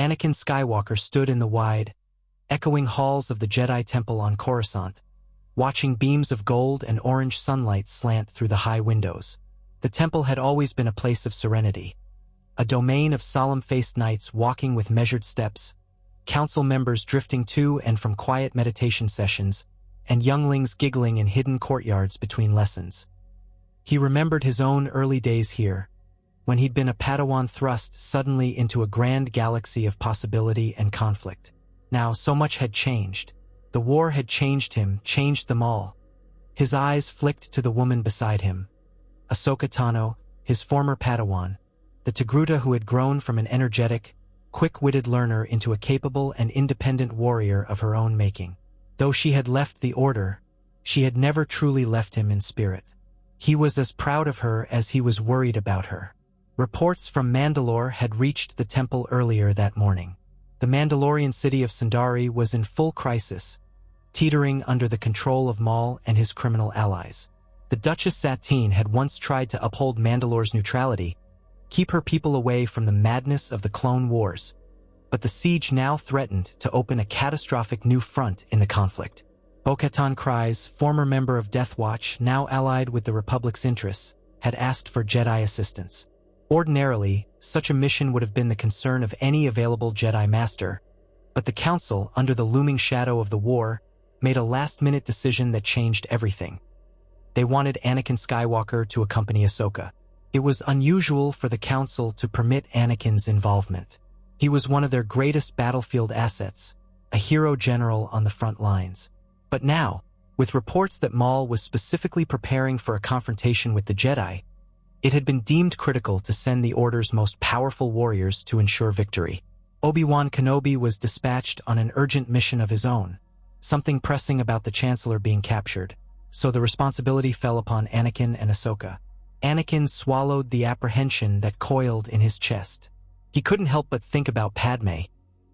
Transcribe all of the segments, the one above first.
Anakin Skywalker stood in the wide, echoing halls of the Jedi Temple on Coruscant, watching beams of gold and orange sunlight slant through the high windows. The temple had always been a place of serenity, a domain of solemn-faced knights walking with measured steps, council members drifting to and from quiet meditation sessions, and younglings giggling in hidden courtyards between lessons. He remembered his own early days here, when he'd been a Padawan thrust suddenly into a grand galaxy of possibility and conflict. Now so much had changed. The war had changed him, changed them all. His eyes flicked to the woman beside him, Ahsoka Tano, his former Padawan, the Togruta who had grown from an energetic, quick-witted learner into a capable and independent warrior of her own making. Though she had left the Order, she had never truly left him in spirit. He was as proud of her as he was worried about her. Reports from Mandalore had reached the temple earlier that morning. The Mandalorian city of Sundari was in full crisis, teetering under the control of Maul and his criminal allies. The Duchess Satine had once tried to uphold Mandalore's neutrality, keep her people away from the madness of the Clone Wars, but the siege now threatened to open a catastrophic new front in the conflict. Bo-Katan Kryze, former member of Death Watch, now allied with the Republic's interests, had asked for Jedi assistance. Ordinarily, such a mission would have been the concern of any available Jedi Master, but the Council, under the looming shadow of the war, made a last-minute decision that changed everything. They wanted Anakin Skywalker to accompany Ahsoka. It was unusual for the Council to permit Anakin's involvement. He was one of their greatest battlefield assets, a hero general on the front lines. But now, with reports that Maul was specifically preparing for a confrontation with the Jedi, it had been deemed critical to send the Order's most powerful warriors to ensure victory. Obi-Wan Kenobi was dispatched on an urgent mission of his own, something pressing about the Chancellor being captured, so the responsibility fell upon Anakin and Ahsoka. Anakin swallowed the apprehension that coiled in his chest. He couldn't help but think about Padme,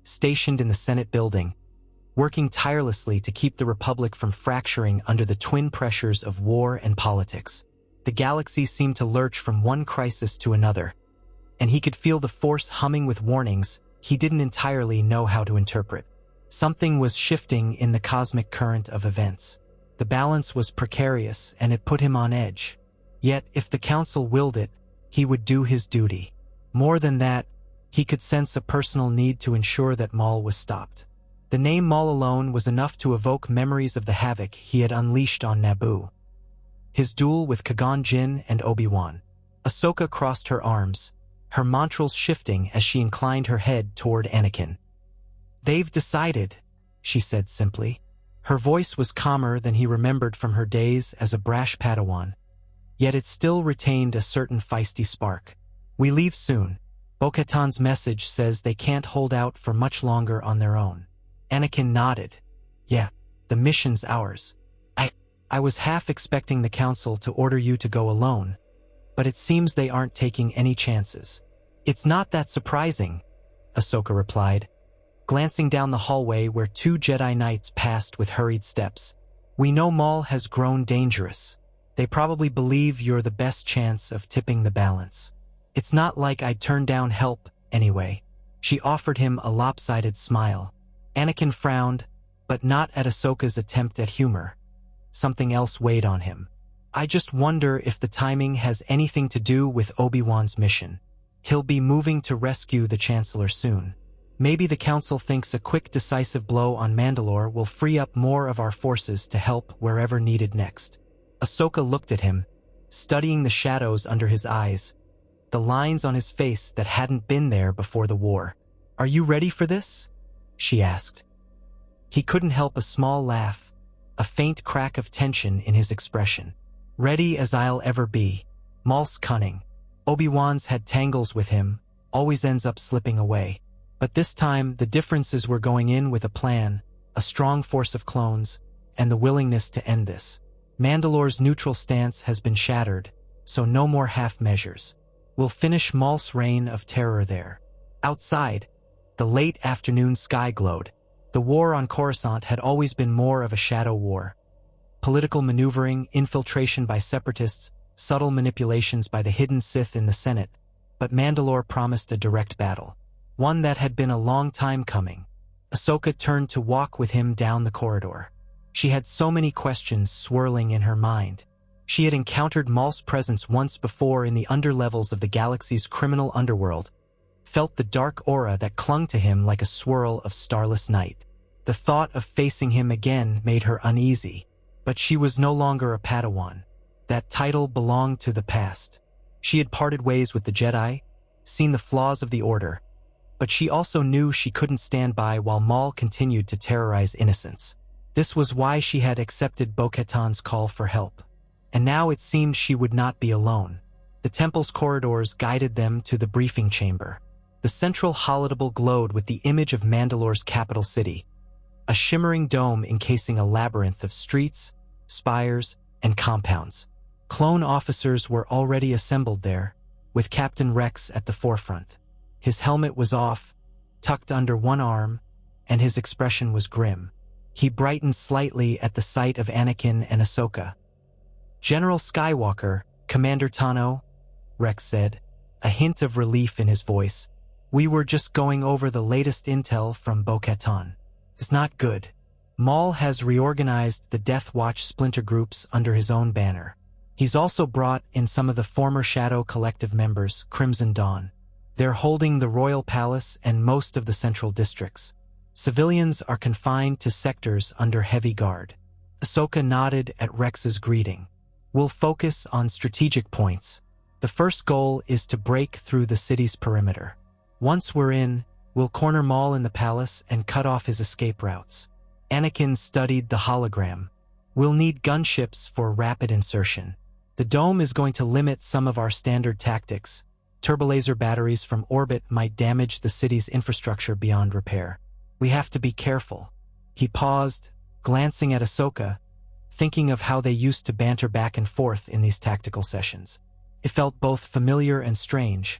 stationed in the Senate building, working tirelessly to keep the Republic from fracturing under the twin pressures of war and politics. The galaxy seemed to lurch from one crisis to another, and he could feel the Force humming with warnings he didn't entirely know how to interpret. Something was shifting in the cosmic current of events. The balance was precarious, and it put him on edge. Yet, if the Council willed it, he would do his duty. More than that, he could sense a personal need to ensure that Maul was stopped. The name Maul alone was enough to evoke memories of the havoc he had unleashed on Naboo. His duel with Qui-Gon Jinn and Obi-Wan. Ahsoka crossed her arms, her mantrals shifting as she inclined her head toward Anakin. "They've decided," she said simply. Her voice was calmer than he remembered from her days as a brash Padawan, yet it still retained a certain feisty spark. "We leave soon. Bo-Katan's message says they can't hold out for much longer on their own." Anakin nodded. "Yeah, the mission's ours. I was half expecting the Council to order you to go alone, but it seems they aren't taking any chances." "It's not that surprising," Ahsoka replied, glancing down the hallway where two Jedi Knights passed with hurried steps. "We know Maul has grown dangerous. They probably believe you're the best chance of tipping the balance. It's not like I'd turn down help, anyway." She offered him a lopsided smile. Anakin frowned, but not at Ahsoka's attempt at humor. Something else weighed on him. "I just wonder if the timing has anything to do with Obi-Wan's mission. He'll be moving to rescue the Chancellor soon. Maybe the Council thinks a quick, decisive blow on Mandalore will free up more of our forces to help wherever needed next." Ahsoka looked at him, studying the shadows under his eyes, the lines on his face that hadn't been there before the war. "Are you ready for this?" she asked. He couldn't help a small laugh, a faint crack of tension in his expression. "Ready as I'll ever be." Maul's cunning. Obi-Wan's had tangles with him, always ends up slipping away. But this time, the differences were going in with a plan, a strong force of clones, and the willingness to end this. Mandalore's neutral stance has been shattered, so no more half measures. We'll finish Maul's reign of terror there. Outside, the late afternoon sky glowed. The war on Coruscant had always been more of a shadow war. Political maneuvering, infiltration by separatists, subtle manipulations by the hidden Sith in the Senate, but Mandalore promised a direct battle. one that had been a long time coming. Ahsoka turned to walk with him down the corridor. She had so many questions swirling in her mind. She had encountered Maul's presence once before in the underlevels of the galaxy's criminal underworld, felt the dark aura that clung to him like a swirl of starless night. The thought of facing him again made her uneasy, but she was no longer a Padawan. That title belonged to the past. She had parted ways with the Jedi, seen the flaws of the Order, but she also knew she couldn't stand by while Maul continued to terrorize innocents. This was why she had accepted Bo-Katan's call for help. And now it seemed she would not be alone. The temple's corridors guided them to the briefing chamber. The central holodeble glowed with the image of Mandalore's capital city, a shimmering dome encasing a labyrinth of streets, spires, and compounds. Clone officers were already assembled there, with Captain Rex at the forefront. His helmet was off, tucked under one arm, and his expression was grim. He brightened slightly at the sight of Anakin and Ahsoka. "General Skywalker, Commander Tano," Rex said, a hint of relief in his voice. "We were just going over the latest intel from Bo-Katan. It's not good. Maul has reorganized the Death Watch splinter groups under his own banner. He's also brought in some of the former Shadow Collective members, Crimson Dawn. They're holding the Royal Palace and most of the central districts. Civilians are confined to sectors under heavy guard." Ahsoka nodded at Rex's greeting. "We'll focus on strategic points. The first goal is to break through the city's perimeter. Once we're in, we'll corner Maul in the palace and cut off his escape routes." Anakin studied the hologram. "We'll need gunships for rapid insertion. The dome is going to limit some of our standard tactics. Turbolaser batteries from orbit might damage the city's infrastructure beyond repair. We have to be careful." He paused, glancing at Ahsoka, thinking of how they used to banter back and forth in these tactical sessions. It felt both familiar and strange,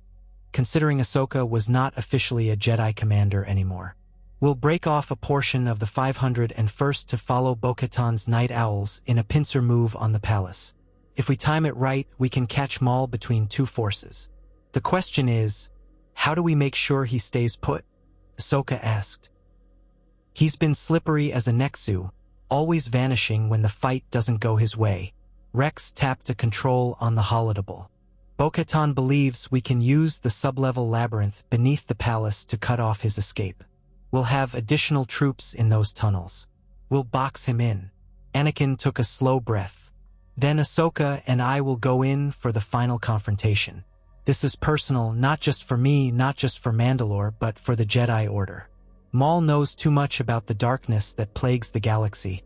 considering Ahsoka was not officially a Jedi commander anymore. "We'll break off a portion of the 501st to follow Bo-Katan's Night Owls in a pincer move on the palace. If we time it right, we can catch Maul between two forces. The question is, how do we make sure he stays put?" Ahsoka asked. "He's been slippery as a Nexu, always vanishing when the fight doesn't go his way." Rex tapped a control on the holodeble. "Bo-Katan believes we can use the sublevel labyrinth beneath the palace to cut off his escape. We'll have additional troops in those tunnels. We'll box him in." Anakin took a slow breath. "Then Ahsoka and I will go in for the final confrontation. This is personal, not just for me, not just for Mandalore, but for the Jedi Order. Maul knows too much about the darkness that plagues the galaxy.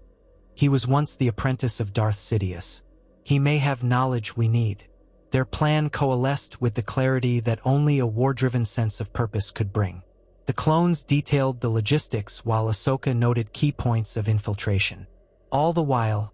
He was once the apprentice of Darth Sidious. He may have knowledge we need." Their plan coalesced with the clarity that only a war-driven sense of purpose could bring. The clones detailed the logistics while Ahsoka noted key points of infiltration. All the while,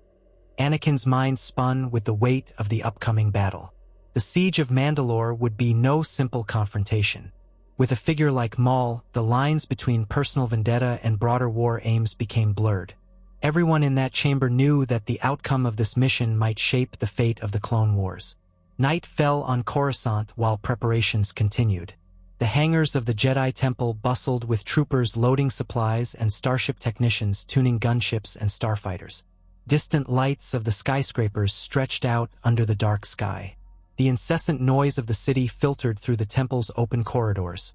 Anakin's mind spun with the weight of the upcoming battle. The siege of Mandalore would be no simple confrontation. With a figure like Maul, the lines between personal vendetta and broader war aims became blurred. Everyone in that chamber knew that the outcome of this mission might shape the fate of the Clone Wars. Night fell on Coruscant while preparations continued. The hangars of the Jedi Temple bustled with troopers loading supplies and starship technicians tuning gunships and starfighters. Distant lights of the skyscrapers stretched out under the dark sky. The incessant noise of the city filtered through the temple's open corridors.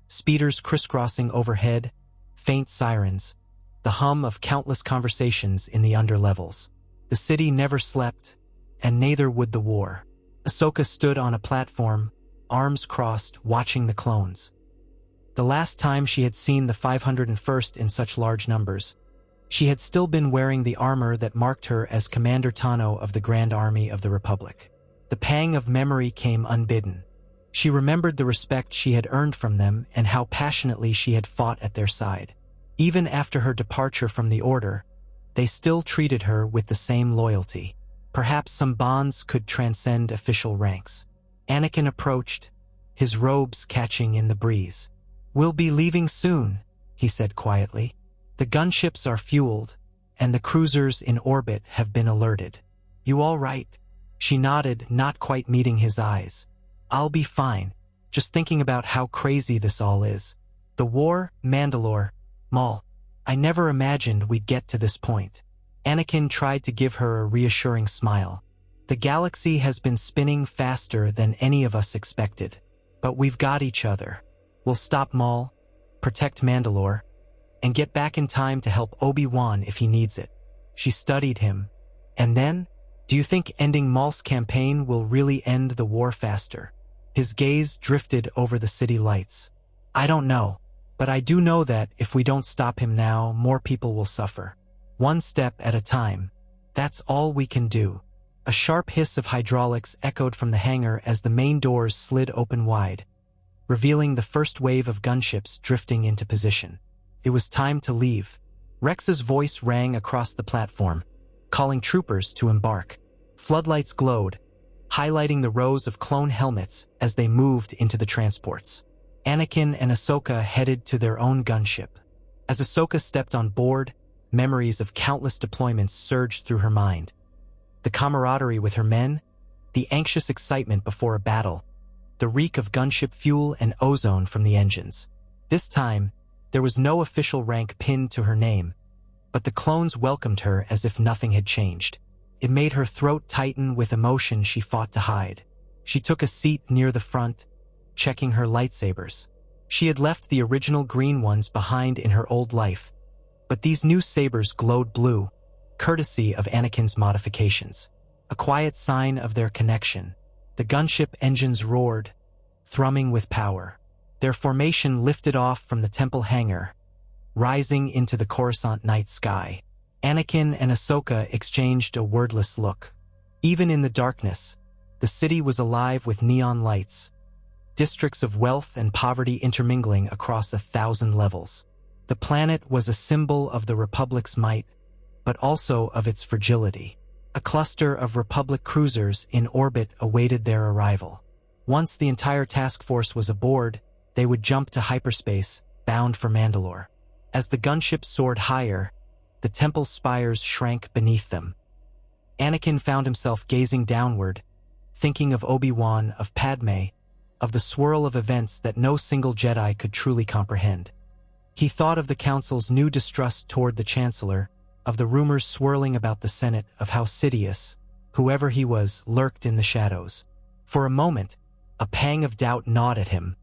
Speeders crisscrossing overhead, faint sirens, the hum of countless conversations in the underlevels. The city never slept, and neither would the war. Ahsoka stood on a platform, arms crossed, watching the clones. The last time she had seen the 501st in such large numbers, she had still been wearing the armor that marked her as Commander Tano of the Grand Army of the Republic. The pang of memory came unbidden. She remembered the respect she had earned from them and how passionately she had fought at their side. Even after her departure from the Order, they still treated her with the same loyalty. Perhaps some bonds could transcend official ranks. Anakin approached, his robes catching in the breeze. "We'll be leaving soon," he said quietly. "The gunships are fueled, and the cruisers in orbit have been alerted. You all right?" She nodded, not quite meeting his eyes. "I'll be fine, just thinking about how crazy this all is." The war, Mandalore, Maul. I never imagined we'd get to this point. Anakin tried to give her a reassuring smile. The galaxy has been spinning faster than any of us expected. But we've got each other. We'll stop Maul, protect Mandalore, and get back in time to help Obi-Wan if he needs it. She studied him. And then, do you think ending Maul's campaign will really end the war faster? His gaze drifted over the city lights. I don't know, but I do know that if we don't stop him now, more people will suffer. One step at a time. That's all we can do. A sharp hiss of hydraulics echoed from the hangar as the main doors slid open wide, revealing the first wave of gunships drifting into position. It was time to leave. Rex's voice rang across the platform, calling troopers to embark. Floodlights glowed, highlighting the rows of clone helmets as they moved into the transports. Anakin and Ahsoka headed to their own gunship. As Ahsoka stepped on board, memories of countless deployments surged through her mind. The camaraderie with her men, the anxious excitement before a battle, the reek of gunship fuel and ozone from the engines. This time, there was no official rank pinned to her name, but the clones welcomed her as if nothing had changed. It made her throat tighten with emotion she fought to hide. She took a seat near the front, checking her lightsabers. She had left the original green ones behind in her old life, but these new sabers glowed blue, courtesy of Anakin's modifications, a quiet sign of their connection. The gunship engines roared, thrumming with power. Their formation lifted off from the temple hangar, rising into the Coruscant night sky. Anakin and Ahsoka exchanged a wordless look. Even in the darkness, the city was alive with neon lights, districts of wealth and poverty intermingling across 1,000 levels. The planet was a symbol of the Republic's might, but also of its fragility. A cluster of Republic cruisers in orbit awaited their arrival. Once the entire task force was aboard, they would jump to hyperspace, bound for Mandalore. As the gunship soared higher, the temple's spires shrank beneath them. Anakin found himself gazing downward, thinking of Obi-Wan, of Padme, of the swirl of events that no single Jedi could truly comprehend. He thought of the Council's new distrust toward the Chancellor, of the rumors swirling about the Senate, of how Sidious, whoever he was, lurked in the shadows. For a moment, a pang of doubt gnawed at him.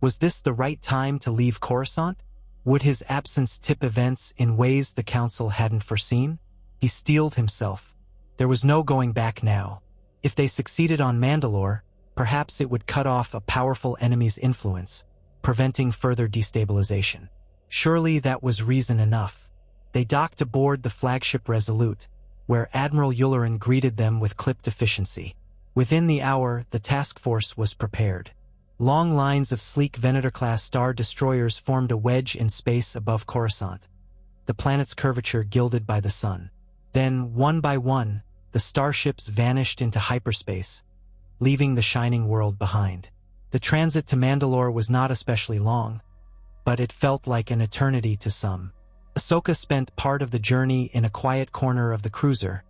Was this the right time to leave Coruscant? Would his absence tip events in ways the Council hadn't foreseen? He steeled himself. There was no going back now. If they succeeded on Mandalore, perhaps it would cut off a powerful enemy's influence, preventing further destabilization. Surely that was reason enough. They docked aboard the flagship Resolute, where Admiral Yularen greeted them with clipped efficiency. Within the hour, the task force was prepared. Long lines of sleek Venator-class star destroyers formed a wedge in space above Coruscant, the planet's curvature gilded by the sun. Then, one by one, the starships vanished into hyperspace, leaving the shining world behind. The transit to Mandalore was not especially long, but it felt like an eternity to some. Ahsoka spent part of the journey in a quiet corner of the cruiser,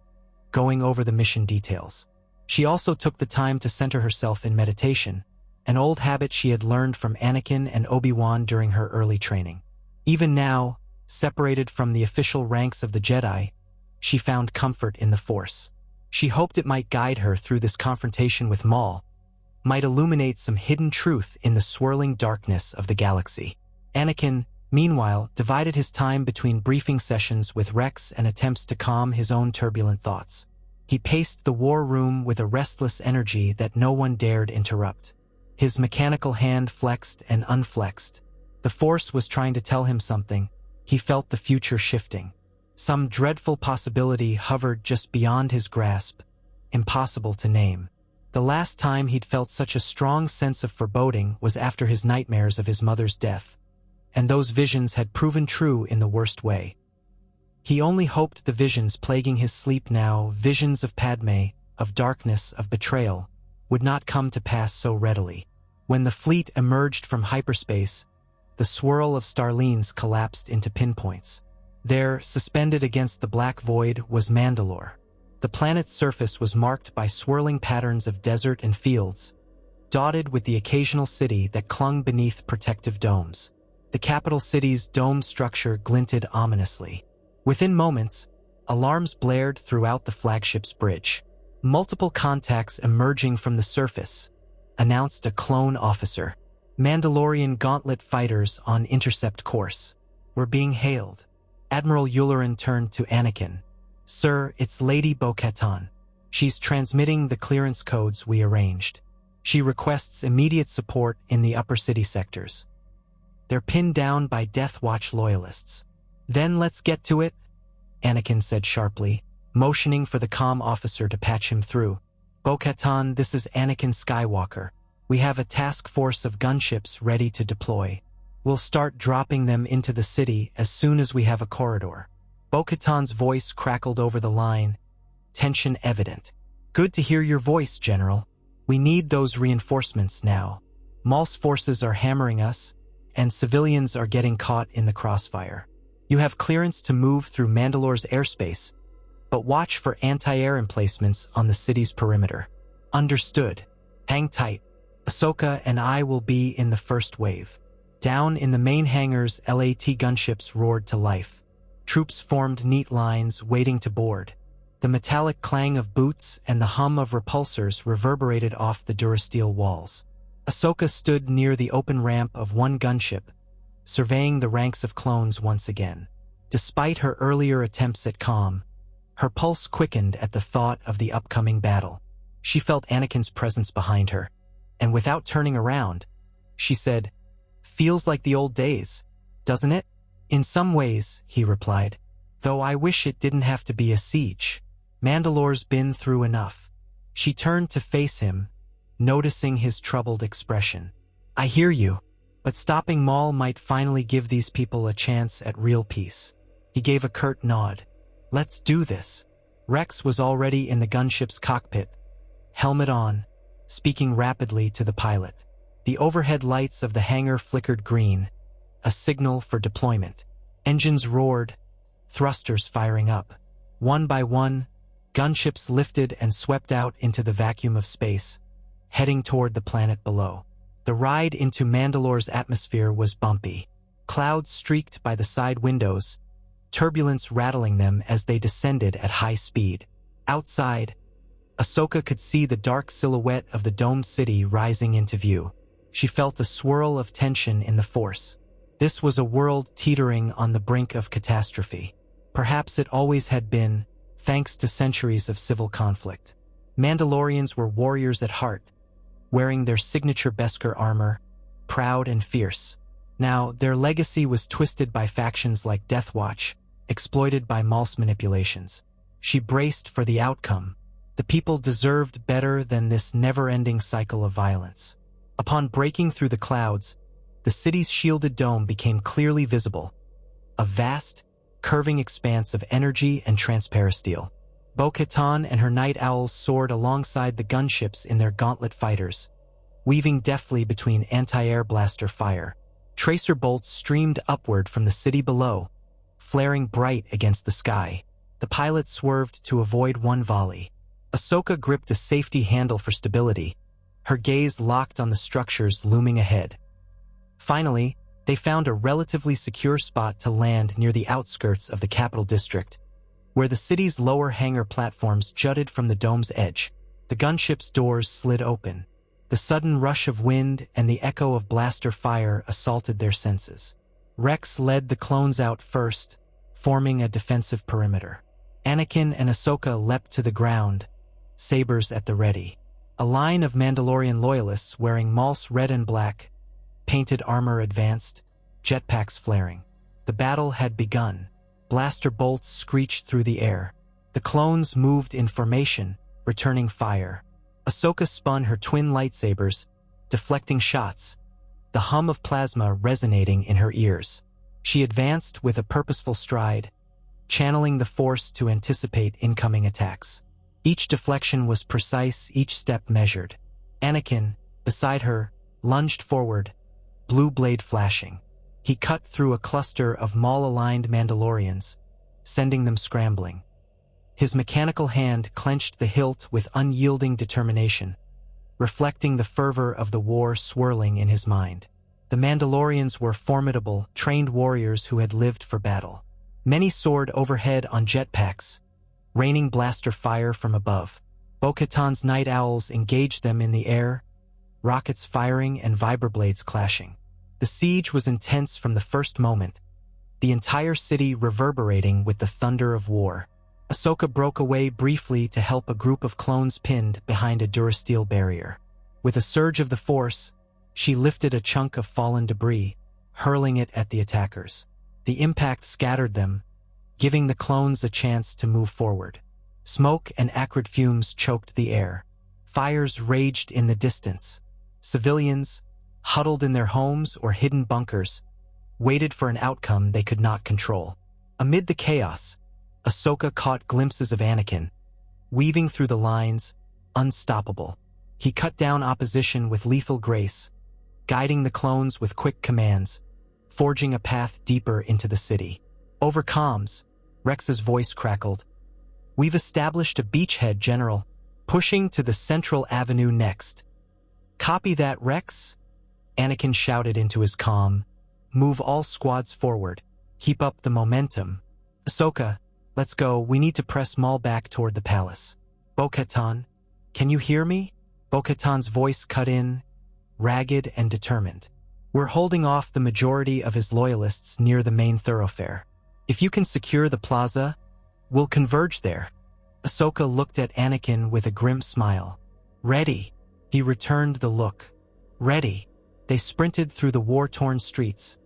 going over the mission details. She also took the time to center herself in meditation, an old habit she had learned from Anakin and Obi-Wan during her early training. Even now, separated from the official ranks of the Jedi, she found comfort in the Force. She hoped it might guide her through this confrontation with Maul, might illuminate some hidden truth in the swirling darkness of the galaxy. Anakin, meanwhile, divided his time between briefing sessions with Rex and attempts to calm his own turbulent thoughts. He paced the war room with a restless energy that no one dared interrupt. His mechanical hand flexed and unflexed. The Force was trying to tell him something. He felt the future shifting. Some dreadful possibility hovered just beyond his grasp, impossible to name. The last time he'd felt such a strong sense of foreboding was after his nightmares of his mother's death, and those visions had proven true in the worst way. He only hoped the visions plaguing his sleep now, visions of Padme, of darkness, of betrayal, would not come to pass so readily. When the fleet emerged from hyperspace, the swirl of starlines collapsed into pinpoints. There, suspended against the black void, was Mandalore. The planet's surface was marked by swirling patterns of desert and fields, dotted with the occasional city that clung beneath protective domes. The capital city's domed structure glinted ominously. Within moments, alarms blared throughout the flagship's bridge. Multiple contacts emerging from the surface announced a clone officer. Mandalorian gauntlet fighters on intercept course were being hailed. Admiral Yularen turned to Anakin. "Sir, it's Lady Bo-Katan. She's transmitting the clearance codes we arranged. She requests immediate support in the upper city sectors. They're pinned down by Death Watch loyalists." "Then let's get to it," Anakin said sharply, motioning for the comm officer to patch him through. "Bo-Katan, this is Anakin Skywalker. We have a task force of gunships ready to deploy. We'll start dropping them into the city as soon as we have a corridor." Bo-Katan's voice crackled over the line, tension evident. "Good to hear your voice, General. We need those reinforcements now. Maul's forces are hammering us, and civilians are getting caught in the crossfire. You have clearance to move through Mandalore's airspace, but watch for anti-air emplacements on the city's perimeter." "Understood. Hang tight. Ahsoka and I will be in the first wave." Down in the main hangars, LAT gunships roared to life. Troops formed neat lines, waiting to board. The metallic clang of boots and the hum of repulsors reverberated off the durasteel walls. Ahsoka stood near the open ramp of one gunship, surveying the ranks of clones once again. Despite her earlier attempts at calm, her pulse quickened at the thought of the upcoming battle. She felt Anakin's presence behind her, and without turning around, she said, "Feels like the old days, doesn't it?" "In some ways," he replied, "though I wish it didn't have to be a siege. Mandalore's been through enough." She turned to face him, noticing his troubled expression. "I hear you, but stopping Maul might finally give these people a chance at real peace." He gave a curt nod. "Let's do this." Rex was already in the gunship's cockpit, helmet on, speaking rapidly to the pilot. The overhead lights of the hangar flickered green, a signal for deployment. Engines roared, thrusters firing up. One by one, gunships lifted and swept out into the vacuum of space, heading toward the planet below. The ride into Mandalore's atmosphere was bumpy. Clouds streaked by the side windows, turbulence rattling them as they descended at high speed. Outside, Ahsoka could see the dark silhouette of the domed city rising into view. She felt a swirl of tension in the Force. This was a world teetering on the brink of catastrophe. Perhaps it always had been, thanks to centuries of civil conflict. Mandalorians were warriors at heart, wearing their signature Beskar armor, proud and fierce. Now, their legacy was twisted by factions like Death Watch, exploited by Maul's manipulations. She braced for the outcome. The people deserved better than this never-ending cycle of violence. Upon breaking through the clouds, the city's shielded dome became clearly visible, a vast, curving expanse of energy and transparent steel. Bo-Katan and her night owls soared alongside the gunships in their gauntlet fighters, weaving deftly between anti-air blaster fire. Tracer bolts streamed upward from the city below, flaring bright against the sky. The pilot swerved to avoid one volley. Ahsoka gripped a safety handle for stability, her gaze locked on the structures looming ahead. Finally, they found a relatively secure spot to land near the outskirts of the capital district, where the city's lower hangar platforms jutted from the dome's edge. The gunship's doors slid open. The sudden rush of wind and the echo of blaster fire assaulted their senses. Rex led the clones out first, forming a defensive perimeter. Anakin and Ahsoka leapt to the ground, sabers at the ready. A line of Mandalorian loyalists wearing Maul's red and black, painted armor advanced, jetpacks flaring. The battle had begun. Blaster bolts screeched through the air. The clones moved in formation, returning fire. Ahsoka spun her twin lightsabers, deflecting shots, the hum of plasma resonating in her ears. She advanced with a purposeful stride, channeling the Force to anticipate incoming attacks. Each deflection was precise, each step measured. Anakin, beside her, lunged forward, blue blade flashing. He cut through a cluster of Maul-aligned Mandalorians, sending them scrambling. His mechanical hand clenched the hilt with unyielding determination, reflecting the fervor of the war swirling in his mind. The Mandalorians were formidable, trained warriors who had lived for battle. Many soared overhead on jetpacks, raining blaster fire from above. Bo-Katan's night owls engaged them in the air, rockets firing and vibroblades clashing. The siege was intense from the first moment, the entire city reverberating with the thunder of war. Ahsoka broke away briefly to help a group of clones pinned behind a durasteel barrier. With a surge of the Force, she lifted a chunk of fallen debris, hurling it at the attackers. The impact scattered them, giving the clones a chance to move forward. Smoke and acrid fumes choked the air. Fires raged in the distance. Civilians, huddled in their homes or hidden bunkers, waited for an outcome they could not control. Amid the chaos, Ahsoka caught glimpses of Anakin, weaving through the lines, unstoppable. He cut down opposition with lethal grace, guiding the clones with quick commands, forging a path deeper into the city. Over comms, Rex's voice crackled. "We've established a beachhead, General, pushing to the Central Avenue next." "Copy that, Rex?" Anakin shouted into his comm. "Move all squads forward. Keep up the momentum." "Ahsoka, let's go. We need to press Maul back toward the palace." "Bo-Katan, can you hear me?" Bo-Katan's voice cut in, ragged and determined. "We're holding off the majority of his loyalists near the main thoroughfare. If you can secure the plaza, we'll converge there." Ahsoka looked at Anakin with a grim smile. "Ready." He returned the look. "Ready." They sprinted through the war-torn streets,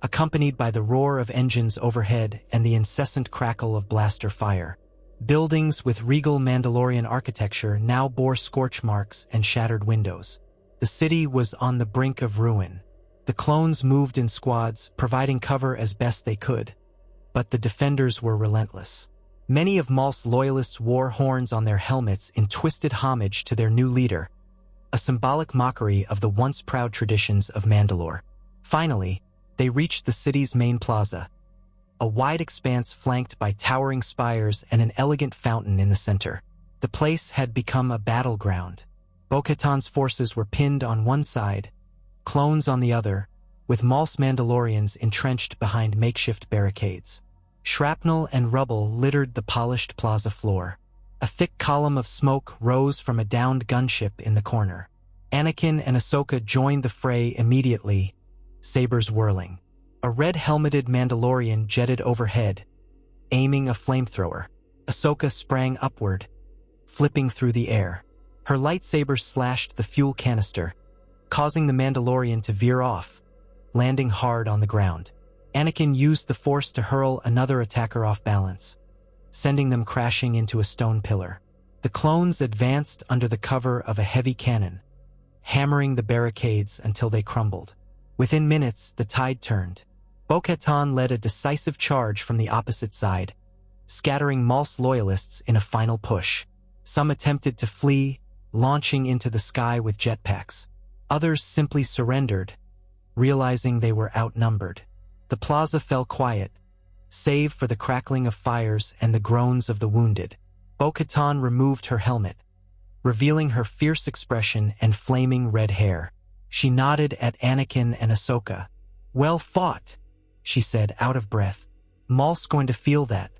accompanied by the roar of engines overhead and the incessant crackle of blaster fire. Buildings with regal Mandalorian architecture now bore scorch marks and shattered windows. The city was on the brink of ruin. The clones moved in squads, providing cover as best they could. But the defenders were relentless. Many of Maul's loyalists wore horns on their helmets in twisted homage to their new leader, a symbolic mockery of the once proud traditions of Mandalore. Finally, they reached the city's main plaza, a wide expanse flanked by towering spires and an elegant fountain in the center. The place had become a battleground. Bo-Katan's forces were pinned on one side, clones on the other, with Maul's Mandalorians entrenched behind makeshift barricades. Shrapnel and rubble littered the polished plaza floor. A thick column of smoke rose from a downed gunship in the corner. Anakin and Ahsoka joined the fray immediately, sabers whirling. A red-helmeted Mandalorian jetted overhead, aiming a flamethrower. Ahsoka sprang upward, flipping through the air. Her lightsaber slashed the fuel canister, causing the Mandalorian to veer off, landing hard on the ground. Anakin used the Force to hurl another attacker off balance, sending them crashing into a stone pillar. The clones advanced under the cover of a heavy cannon, hammering the barricades until they crumbled. Within minutes, the tide turned. Bo-Katan led a decisive charge from the opposite side, scattering Maul's loyalists in a final push. Some attempted to flee, launching into the sky with jetpacks. Others simply surrendered, realizing they were outnumbered. The plaza fell quiet, save for the crackling of fires and the groans of the wounded. Bo-Katan removed her helmet, revealing her fierce expression and flaming red hair. She nodded at Anakin and Ahsoka. "Well fought," she said, out of breath. "Maul's going to feel that.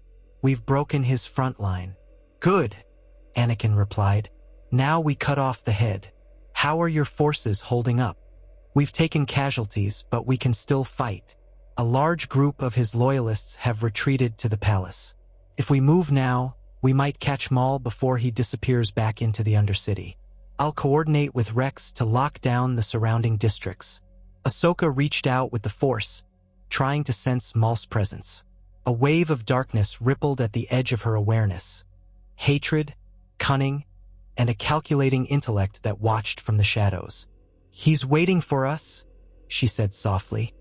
We've broken his front line." "Good," Anakin replied. "Now we cut off the head. How are your forces holding up?" "We've taken casualties, but we can still fight. A large group of his loyalists have retreated to the palace. If we move now, we might catch Maul before he disappears back into the Undercity. I'll coordinate with Rex to lock down the surrounding districts." Ahsoka reached out with the Force, trying to sense Maul's presence. A wave of darkness rippled at the edge of her awareness. Hatred, cunning, and a calculating intellect that watched from the shadows. "He's waiting for us," she said softly.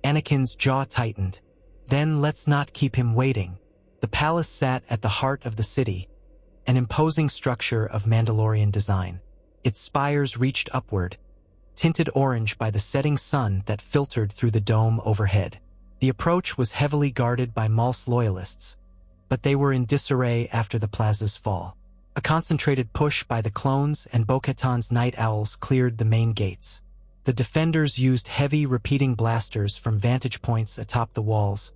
Anakin's jaw tightened. "Then let's not keep him waiting." The palace sat at the heart of the city, an imposing structure of Mandalorian design. Its spires reached upward, tinted orange by the setting sun that filtered through the dome overhead. The approach was heavily guarded by Maul's loyalists, but they were in disarray after the plaza's fall. A concentrated push by the clones and Bo-Katan's night owls cleared the main gates. The defenders used heavy repeating blasters from vantage points atop the walls,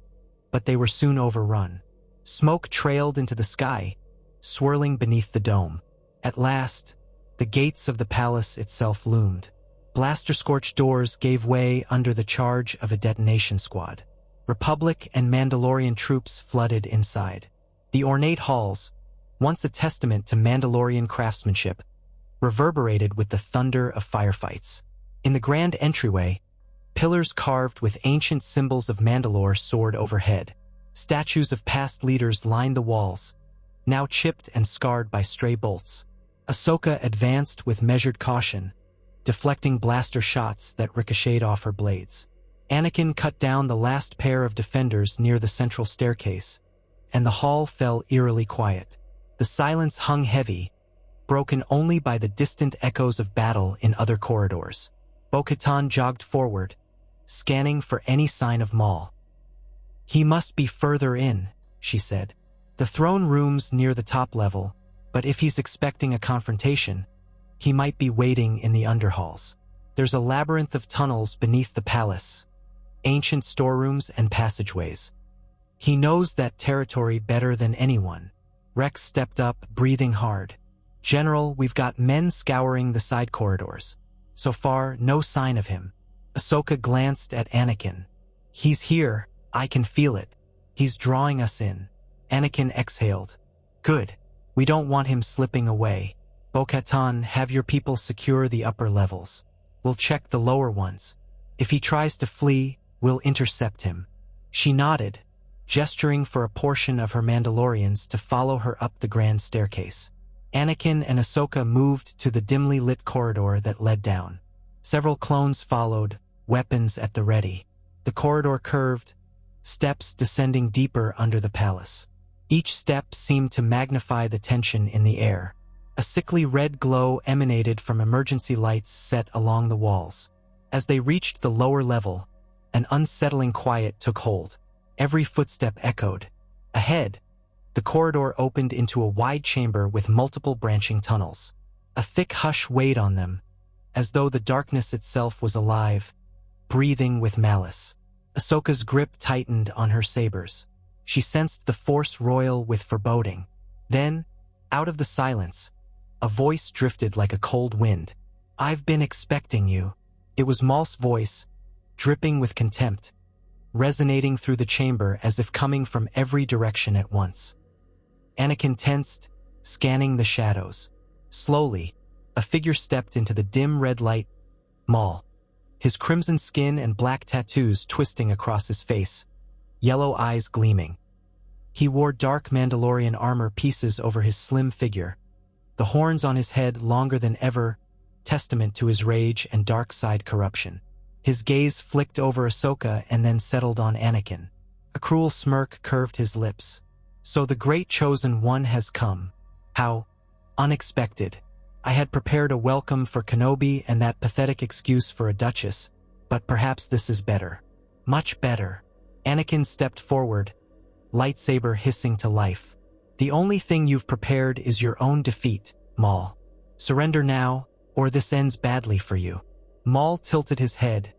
but they were soon overrun. Smoke trailed into the sky, swirling beneath the dome. At last, the gates of the palace itself loomed. Blaster-scorched doors gave way under the charge of a detonation squad. Republic and Mandalorian troops flooded inside. The ornate halls, once a testament to Mandalorian craftsmanship, reverberated with the thunder of firefights. In the grand entryway, pillars carved with ancient symbols of Mandalore soared overhead. Statues of past leaders lined the walls, now chipped and scarred by stray bolts. Ahsoka advanced with measured caution, deflecting blaster shots that ricocheted off her blades. Anakin cut down the last pair of defenders near the central staircase, and the hall fell eerily quiet. The silence hung heavy, broken only by the distant echoes of battle in other corridors. Bo-Katan jogged forward, scanning for any sign of Maul. "He must be further in," she said. "The throne room's near the top level, but if he's expecting a confrontation, he might be waiting in the underhalls. There's a labyrinth of tunnels beneath the palace, ancient storerooms and passageways. He knows that territory better than anyone." Rex stepped up, breathing hard. "General, we've got men scouring the side corridors. So far, no sign of him." Ahsoka glanced at Anakin. "He's here. I can feel it. He's drawing us in." Anakin exhaled. "Good. We don't want him slipping away. Bo-Katan, have your people secure the upper levels. We'll check the lower ones. If he tries to flee, we'll intercept him." She nodded, gesturing for a portion of her Mandalorians to follow her up the grand staircase. Anakin and Ahsoka moved to the dimly lit corridor that led down. Several clones followed, weapons at the ready. The corridor curved, steps descending deeper under the palace. Each step seemed to magnify the tension in the air. A sickly red glow emanated from emergency lights set along the walls. As they reached the lower level, an unsettling quiet took hold. Every footstep echoed. Ahead, the corridor opened into a wide chamber with multiple branching tunnels. A thick hush weighed on them, as though the darkness itself was alive, breathing with malice. Ahsoka's grip tightened on her sabers. She sensed the force roil with foreboding. Then, out of the silence, a voice drifted like a cold wind. "I've been expecting you." It was Maul's voice, dripping with contempt, resonating through the chamber as if coming from every direction at once. Anakin tensed, scanning the shadows. Slowly, a figure stepped into the dim red light. Maul, his crimson skin and black tattoos twisting across his face, yellow eyes gleaming. He wore dark Mandalorian armor pieces over his slim figure, the horns on his head longer than ever, testament to his rage and dark side corruption. His gaze flicked over Ahsoka and then settled on Anakin. A cruel smirk curved his lips. "So the great chosen one has come. How unexpected. I had prepared a welcome for Kenobi and that pathetic excuse for a duchess, but perhaps this is better. Much better." Anakin stepped forward, lightsaber hissing to life. "The only thing you've prepared is your own defeat, Maul. Surrender now, or this ends badly for you." Maul tilted his head,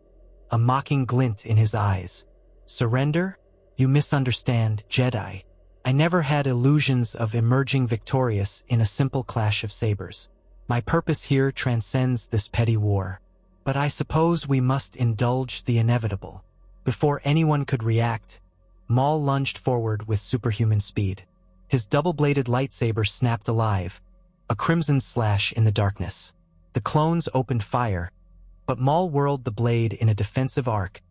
a mocking glint in his eyes. "Surrender? You misunderstand, Jedi. I never had illusions of emerging victorious in a simple clash of sabers. My purpose here transcends this petty war. But I suppose we must indulge the inevitable." Before anyone could react, Maul lunged forward with superhuman speed. His double-bladed lightsaber snapped alive, a crimson slash in the darkness. The clones opened fire, but Maul whirled the blade in a defensive arc,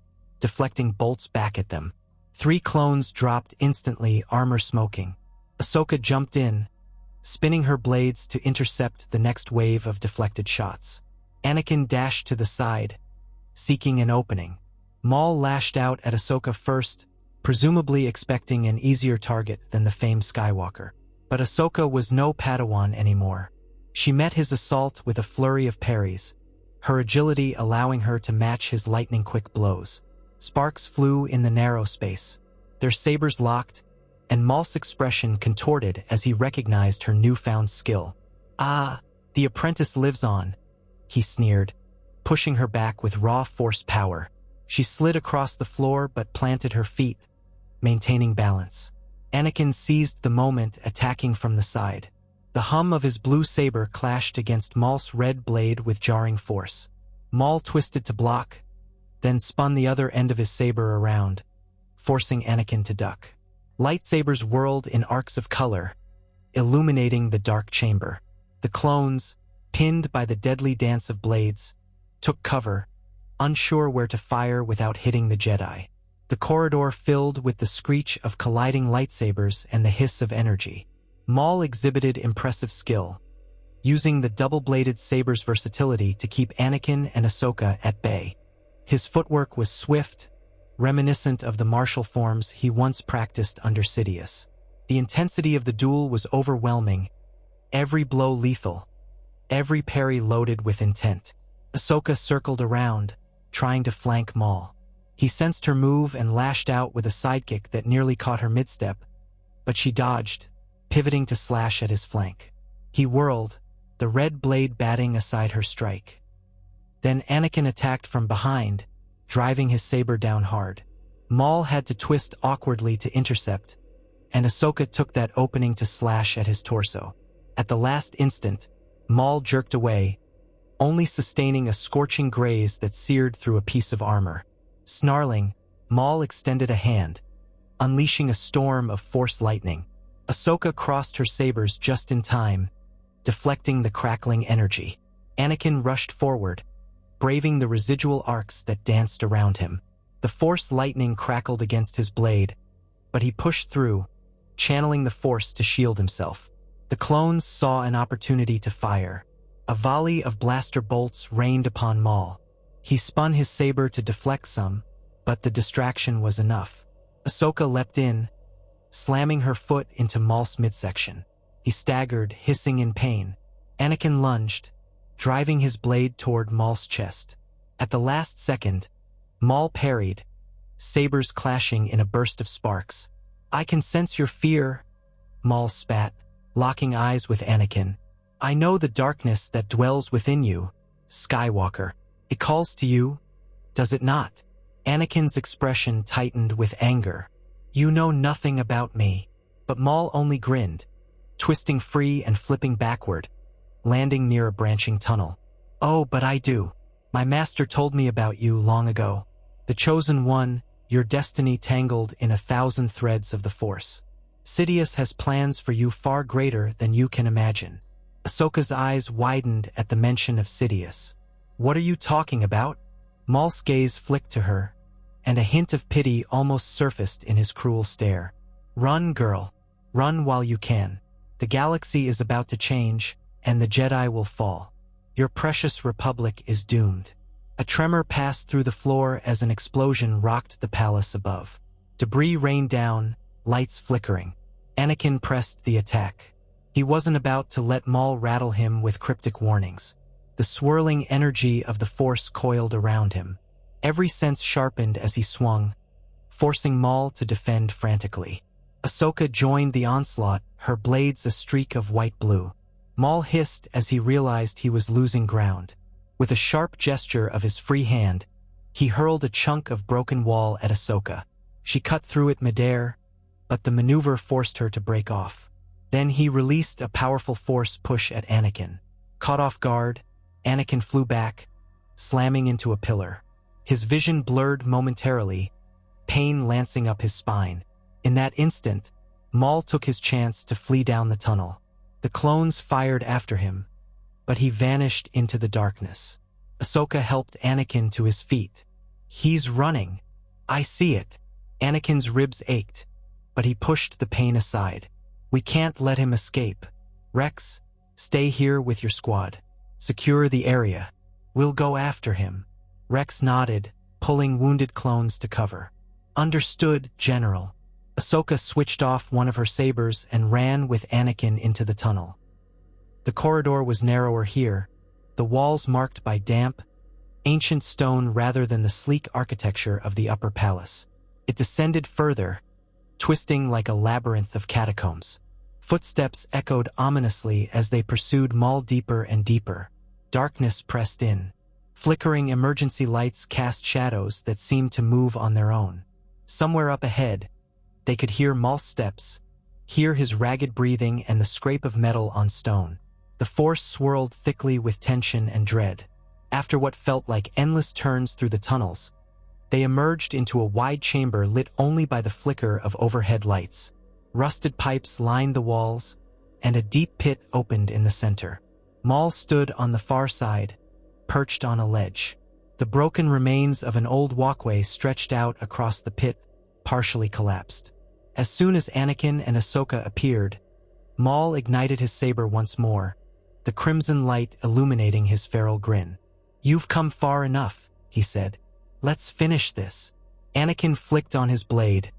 deflecting bolts back at them. 3 clones dropped instantly, armor smoking. Ahsoka jumped in, spinning her blades to intercept the next wave of deflected shots. Anakin dashed to the side, seeking an opening. Maul lashed out at Ahsoka first, presumably expecting an easier target than the famed Skywalker. But Ahsoka was no Padawan anymore. She met his assault with a flurry of parries, her agility allowing her to match his lightning-quick blows. Sparks flew in the narrow space. Their sabers locked, and Maul's expression contorted as he recognized her newfound skill. "Ah, the apprentice lives on," he sneered, pushing her back with raw force power. She slid across the floor but planted her feet, maintaining balance. Anakin seized the moment, attacking from the side. The hum of his blue saber clashed against Maul's red blade with jarring force. Maul twisted to block, then spun the other end of his saber around, forcing Anakin to duck. Lightsabers whirled in arcs of color, illuminating the dark chamber. The clones, pinned by the deadly dance of blades, took cover, unsure where to fire without hitting the Jedi. The corridor filled with the screech of colliding lightsabers and the hiss of energy. Maul exhibited impressive skill, using the double-bladed saber's versatility to keep Anakin and Ahsoka at bay. His footwork was swift, reminiscent of the martial forms he once practiced under Sidious. The intensity of the duel was overwhelming, every blow lethal, every parry loaded with intent. Ahsoka circled around, trying to flank Maul. He sensed her move and lashed out with a sidekick that nearly caught her mid-step, but she dodged, pivoting to slash at his flank. He whirled, the red blade batting aside her strike. Then Anakin attacked from behind, driving his saber down hard. Maul had to twist awkwardly to intercept, and Ahsoka took that opening to slash at his torso. At the last instant, Maul jerked away, only sustaining a scorching graze that seared through a piece of armor. Snarling, Maul extended a hand, unleashing a storm of force lightning. Ahsoka crossed her sabers just in time, deflecting the crackling energy. Anakin rushed forward, braving the residual arcs that danced around him. The force lightning crackled against his blade, but he pushed through, channeling the force to shield himself. The clones saw an opportunity to fire. A volley of blaster bolts rained upon Maul. He spun his saber to deflect some, but the distraction was enough. Ahsoka leapt in, slamming her foot into Maul's midsection. He staggered, hissing in pain. Anakin lunged, driving his blade toward Maul's chest. At the last second, Maul parried, sabers clashing in a burst of sparks. "I can sense your fear," Maul spat, locking eyes with Anakin. "I know the darkness that dwells within you, Skywalker. It calls to you, does it not?" Anakin's expression tightened with anger. "You know nothing about me." But Maul only grinned, twisting free and flipping backward, landing near a branching tunnel. "Oh, but I do. My master told me about you long ago. The chosen one, your destiny tangled in 1,000 threads of the Force. Sidious has plans for you far greater than you can imagine." Ahsoka's eyes widened at the mention of Sidious. "What are you talking about?" Maul's gaze flicked to her, and a hint of pity almost surfaced in his cruel stare. "Run, girl. Run while you can. The galaxy is about to change, and the Jedi will fall. Your precious Republic is doomed." A tremor passed through the floor as an explosion rocked the palace above. Debris rained down, lights flickering. Anakin pressed the attack. He wasn't about to let Maul rattle him with cryptic warnings. The swirling energy of the Force coiled around him. Every sense sharpened as he swung, forcing Maul to defend frantically. Ahsoka joined the onslaught, her blades a streak of white-blue. Maul hissed as he realized he was losing ground. With a sharp gesture of his free hand, he hurled a chunk of broken wall at Ahsoka. She cut through it midair, but the maneuver forced her to break off. Then he released a powerful force push at Anakin. Caught off guard, Anakin flew back, slamming into a pillar. His vision blurred momentarily, pain lancing up his spine. In that instant, Maul took his chance to flee down the tunnel. The clones fired after him, but he vanished into the darkness. Ahsoka helped Anakin to his feet. "He's running. I see it." Anakin's ribs ached, but he pushed the pain aside. "We can't let him escape. Rex, stay here with your squad. Secure the area. We'll go after him." Rex nodded, pulling wounded clones to cover. "Understood, General." Ahsoka switched off one of her sabers and ran with Anakin into the tunnel. The corridor was narrower here, the walls marked by damp, ancient stone rather than the sleek architecture of the upper palace. It descended further, twisting like a labyrinth of catacombs. Footsteps echoed ominously as they pursued Maul deeper and deeper. Darkness pressed in, Flickering emergency lights cast shadows that seemed to move on their own. Somewhere up ahead, they could hear Maul's steps, hear his ragged breathing and the scrape of metal on stone. The force swirled thickly with tension and dread. After what felt like endless turns through the tunnels, they emerged into a wide chamber lit only by the flicker of overhead lights. Rusted pipes lined the walls, and a deep pit opened in the center. Maul stood on the far side, perched on a ledge. The broken remains of an old walkway stretched out across the pit, partially collapsed. As soon as Anakin and Ahsoka appeared, Maul ignited his saber once more, the crimson light illuminating his feral grin. "You've come far enough," he said. "Let's finish this." Anakin flicked on his blade,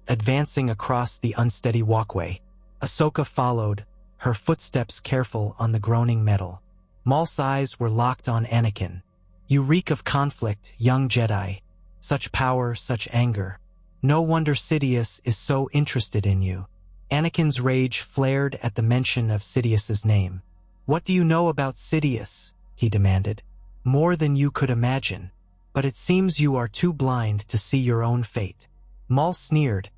advancing across the unsteady walkway. Ahsoka followed, her footsteps careful on the groaning metal. Maul's eyes were locked on Anakin. "You reek of conflict, young Jedi. Such power, such anger. No wonder Sidious is so interested in you." Anakin's rage flared at the mention of Sidious's name. "What do you know about Sidious?" he demanded. "More than you could imagine. But it seems you are too blind to see your own fate." Maul sneered,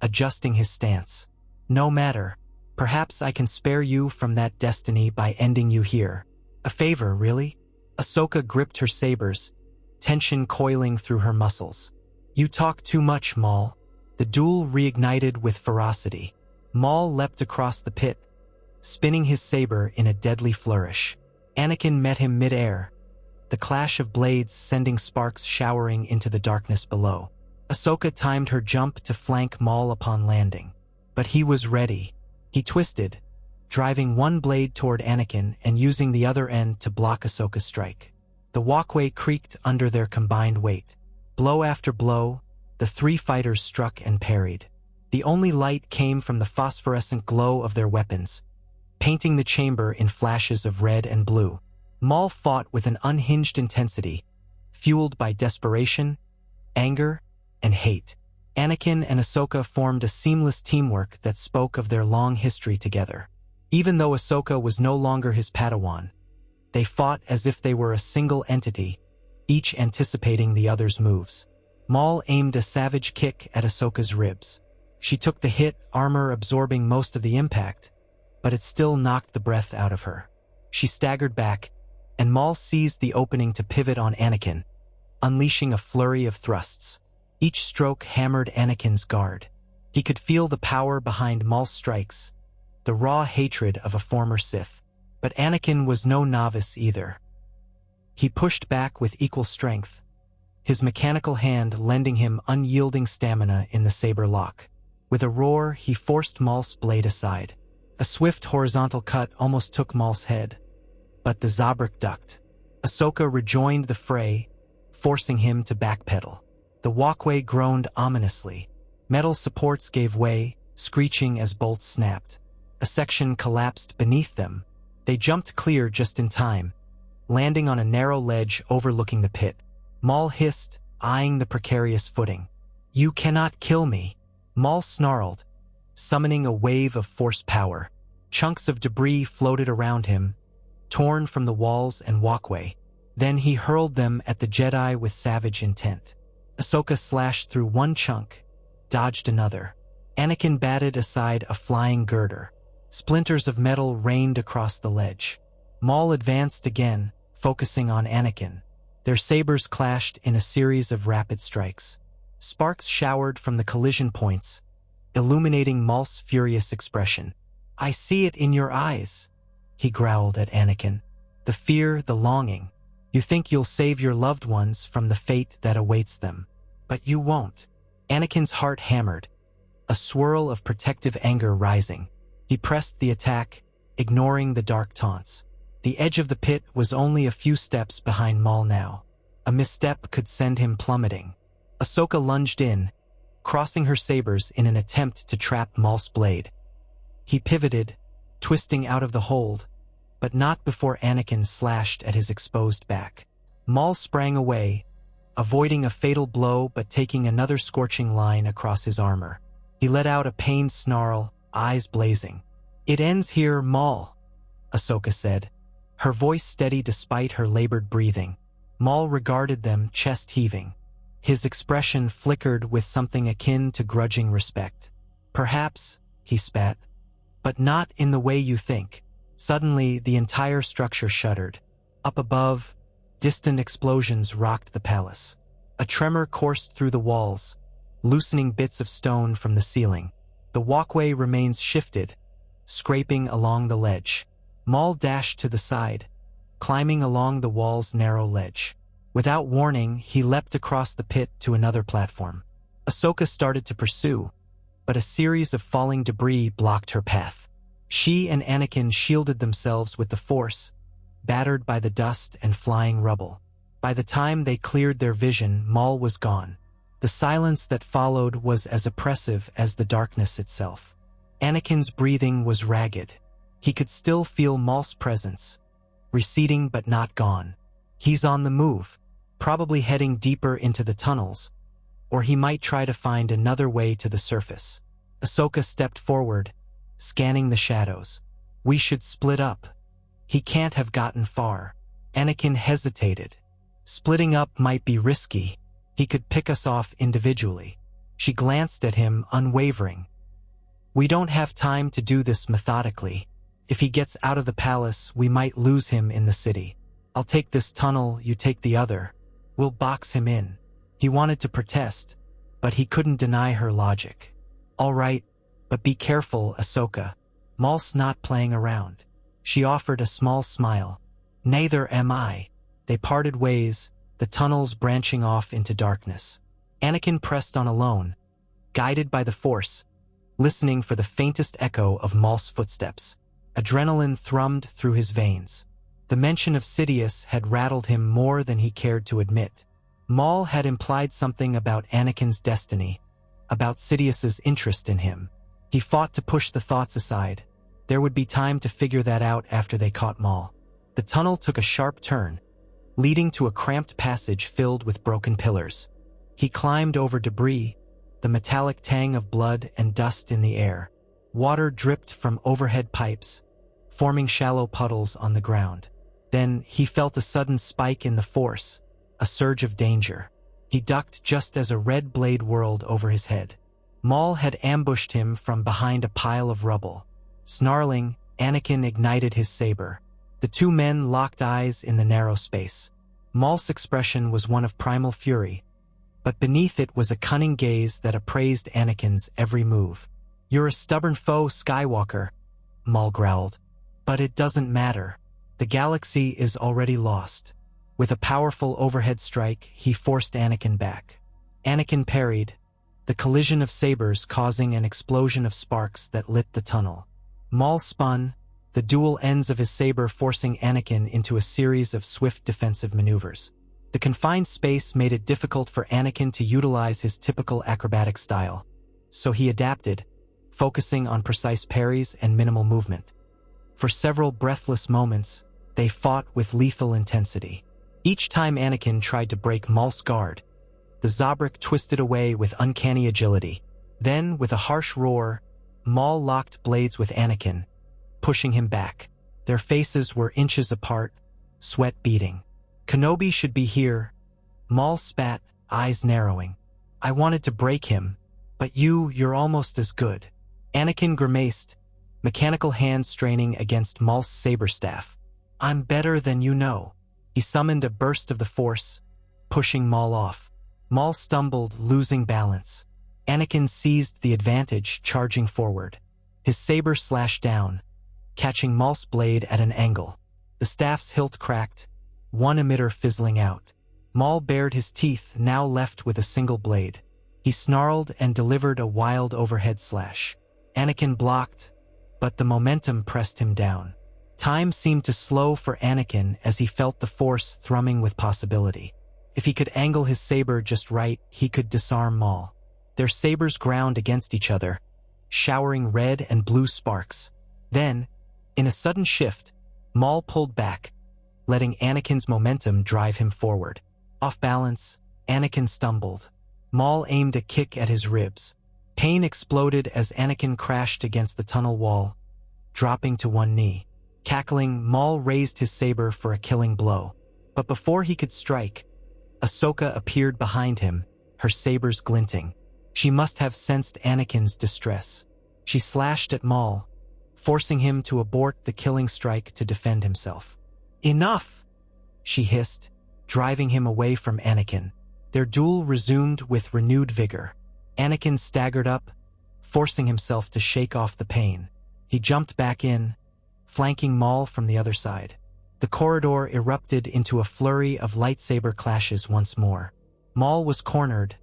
adjusting his stance. "No matter. Perhaps I can spare you from that destiny by ending you here." "A favor, really?" Ahsoka gripped her sabers, tension coiling through her muscles. "You talk too much, Maul." The duel reignited with ferocity. Maul leapt across the pit, spinning his saber in a deadly flourish. Anakin met him mid-air, the clash of blades sending sparks showering into the darkness below. Ahsoka timed her jump to flank Maul upon landing. But he was ready. He twisted, driving one blade toward Anakin and using the other end to block Ahsoka's strike. The walkway creaked under their combined weight. Blow after blow, the three fighters struck and parried. The only light came from the phosphorescent glow of their weapons, painting the chamber in flashes of red and blue. Maul fought with an unhinged intensity, fueled by desperation, anger, and hate. Anakin and Ahsoka formed a seamless teamwork that spoke of their long history together. Even though Ahsoka was no longer his Padawan, they fought as if they were a single entity, each anticipating the other's moves. Maul aimed a savage kick at Ahsoka's ribs. She took the hit, armor absorbing most of the impact, but it still knocked the breath out of her. She staggered back, and Maul seized the opening to pivot on Anakin, unleashing a flurry of thrusts. Each stroke hammered Anakin's guard. He could feel the power behind Maul's strikes, the raw hatred of a former Sith. But Anakin was no novice either. He pushed back with equal strength, his mechanical hand lending him unyielding stamina in the saber lock. With a roar, he forced Maul's blade aside. A swift horizontal cut almost took Maul's head, but the Zabrak ducked. Ahsoka rejoined the fray, forcing him to backpedal. The walkway groaned ominously. Metal supports gave way, screeching as bolts snapped. A section collapsed beneath them. They jumped clear just in time, landing on a narrow ledge overlooking the pit. Maul hissed, eyeing the precarious footing. "You cannot kill me." Maul snarled, summoning a wave of force power. Chunks of debris floated around him, torn from the walls and walkway. Then he hurled them at the Jedi with savage intent. Ahsoka slashed through one chunk, dodged another. Anakin batted aside a flying girder. Splinters of metal rained across the ledge. Maul advanced again, focusing on Anakin. Their sabers clashed in a series of rapid strikes. Sparks showered from the collision points, illuminating Maul's furious expression. "I see it in your eyes," he growled at Anakin. "The fear, the longing. You think you'll save your loved ones from the fate that awaits them. But you won't." Anakin's heart hammered, a swirl of protective anger rising. He pressed the attack, ignoring the dark taunts. The edge of the pit was only a few steps behind Maul now. A misstep could send him plummeting. Ahsoka lunged in, crossing her sabers in an attempt to trap Maul's blade. He pivoted, twisting out of the hold, but not before Anakin slashed at his exposed back. Maul sprang away, avoiding a fatal blow but taking another scorching line across his armor. He let out a pained snarl, eyes blazing. "It ends here, Maul," Ahsoka said, her voice steady despite her labored breathing. Maul regarded them, chest heaving. His expression flickered with something akin to grudging respect. "Perhaps," he spat, "but not in the way you think." Suddenly, the entire structure shuddered. Up above, distant explosions rocked the palace. A tremor coursed through the walls, loosening bits of stone from the ceiling. The walkway remains shifted, scraping along the ledge. Maul dashed to the side, climbing along the wall's narrow ledge. Without warning, he leapt across the pit to another platform. Ahsoka started to pursue, but a series of falling debris blocked her path. She and Anakin shielded themselves with the Force, battered by the dust and flying rubble. By the time they cleared their vision, Maul was gone. The silence that followed was as oppressive as the darkness itself. Anakin's breathing was ragged. He could still feel Maul's presence, receding but not gone. He's on the move, probably heading deeper into the tunnels, or he might try to find another way to the surface. Ahsoka stepped forward, scanning the shadows. "We should split up. He can't have gotten far." Anakin hesitated. "Splitting up might be risky. He could pick us off individually." She glanced at him, unwavering. "We don't have time to do this methodically. If he gets out of the palace, we might lose him in the city. I'll take this tunnel, you take the other. We'll box him in." He wanted to protest, but he couldn't deny her logic. "All right, but be careful, Ahsoka. Maul's not playing around." She offered a small smile. "Neither am I." They parted ways, the tunnels branching off into darkness. Anakin pressed on alone, guided by the Force, listening for the faintest echo of Maul's footsteps. Adrenaline thrummed through his veins. The mention of Sidious had rattled him more than he cared to admit. Maul had implied something about Anakin's destiny, about Sidious's interest in him. He fought to push the thoughts aside. There would be time to figure that out after they caught Maul. The tunnel took a sharp turn, leading to a cramped passage filled with broken pillars. He climbed over debris, the metallic tang of blood and dust in the air. Water dripped from overhead pipes, forming shallow puddles on the ground. Then he felt a sudden spike in the Force, a surge of danger. He ducked just as a red blade whirled over his head. Maul had ambushed him from behind a pile of rubble. Snarling, Anakin ignited his saber. The two men locked eyes in the narrow space. Maul's expression was one of primal fury, but beneath it was a cunning gaze that appraised Anakin's every move. "You're a stubborn foe, Skywalker," Maul growled. "But it doesn't matter. The galaxy is already lost." With a powerful overhead strike, he forced Anakin back. Anakin parried, the collision of sabers causing an explosion of sparks that lit the tunnel. Maul spun, the dual ends of his saber forcing Anakin into a series of swift defensive maneuvers. The confined space made it difficult for Anakin to utilize his typical acrobatic style, so he adapted, focusing on precise parries and minimal movement. For several breathless moments, they fought with lethal intensity. Each time Anakin tried to break Maul's guard, the Zabrak twisted away with uncanny agility. Then, with a harsh roar, Maul locked blades with Anakin, pushing him back. Their faces were inches apart, sweat beading. "Kenobi should be here," Maul spat, eyes narrowing. "I wanted to break him, but you're almost as good." Anakin grimaced, mechanical hands straining against Maul's saber staff. "I'm better than you know." He summoned a burst of the Force, pushing Maul off. Maul stumbled, losing balance. Anakin seized the advantage, charging forward. His saber slashed down, catching Maul's blade at an angle. The staff's hilt cracked, one emitter fizzling out. Maul bared his teeth, now left with a single blade. He snarled and delivered a wild overhead slash. Anakin blocked, but the momentum pressed him down. Time seemed to slow for Anakin as he felt the Force thrumming with possibility. If he could angle his saber just right, he could disarm Maul. Their sabers ground against each other, showering red and blue sparks. Then, in a sudden shift, Maul pulled back, letting Anakin's momentum drive him forward. Off balance, Anakin stumbled. Maul aimed a kick at his ribs. Pain exploded as Anakin crashed against the tunnel wall, dropping to one knee. Cackling, Maul raised his saber for a killing blow. But before he could strike, Ahsoka appeared behind him, her sabers glinting. She must have sensed Anakin's distress. She slashed at Maul, forcing him to abort the killing strike to defend himself. "Enough!" she hissed, driving him away from Anakin. Their duel resumed with renewed vigor. Anakin staggered up, forcing himself to shake off the pain. He jumped back in, flanking Maul from the other side. The corridor erupted into a flurry of lightsaber clashes once more. Maul was cornered,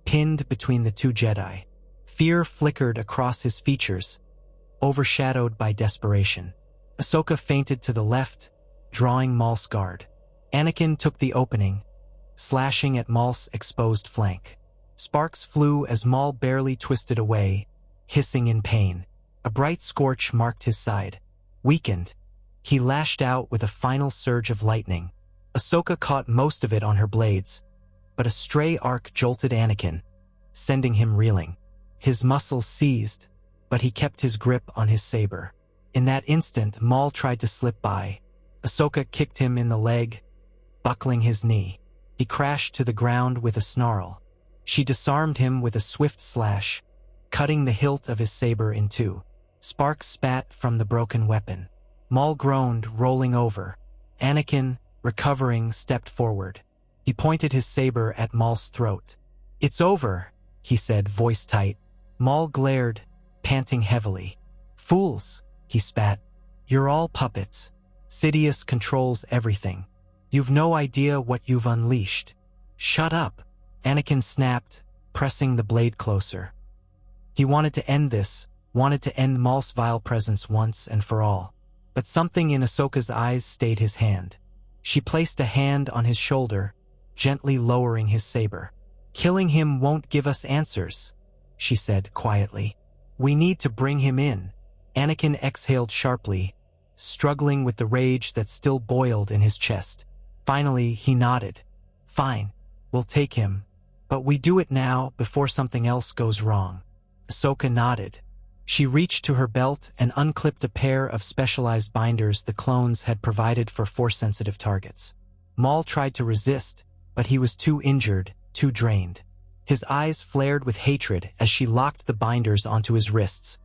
pinned between the two Jedi. Fear flickered across his features, overshadowed by desperation. Ahsoka feinted to the left, drawing Maul's guard. Anakin took the opening, slashing at Maul's exposed flank. Sparks flew as Maul barely twisted away, hissing in pain. A bright scorch marked his side. Weakened, he lashed out with a final surge of lightning. Ahsoka caught most of it on her blades, but a stray arc jolted Anakin, sending him reeling. His muscles seized, but he kept his grip on his saber. In that instant, Maul tried to slip by. Ahsoka kicked him in the leg, buckling his knee. He crashed to the ground with a snarl. She disarmed him with a swift slash, cutting the hilt of his saber in two. Sparks spat from the broken weapon. Maul groaned, rolling over. Anakin, recovering, stepped forward. He pointed his saber at Maul's throat. "It's over," he said, voice tight. Maul glared, panting heavily. "Fools," he spat. "You're all puppets. Sidious controls everything. You've no idea what you've unleashed." "Shut up," Anakin snapped, pressing the blade closer. He wanted to end this, wanted to end Maul's vile presence once and for all. But something in Ahsoka's eyes stayed his hand. She placed a hand on his shoulder, gently lowering his saber. "Killing him won't give us answers," she said quietly. "We need to bring him in." Anakin exhaled sharply, struggling with the rage that still boiled in his chest. Finally, he nodded. "Fine, we'll take him. But we do it now before something else goes wrong." Ahsoka nodded. She reached to her belt and unclipped a pair of specialized binders the clones had provided for Force-sensitive targets. Maul tried to resist, but he was too injured, too drained. His eyes flared with hatred as she locked the binders onto his wrists,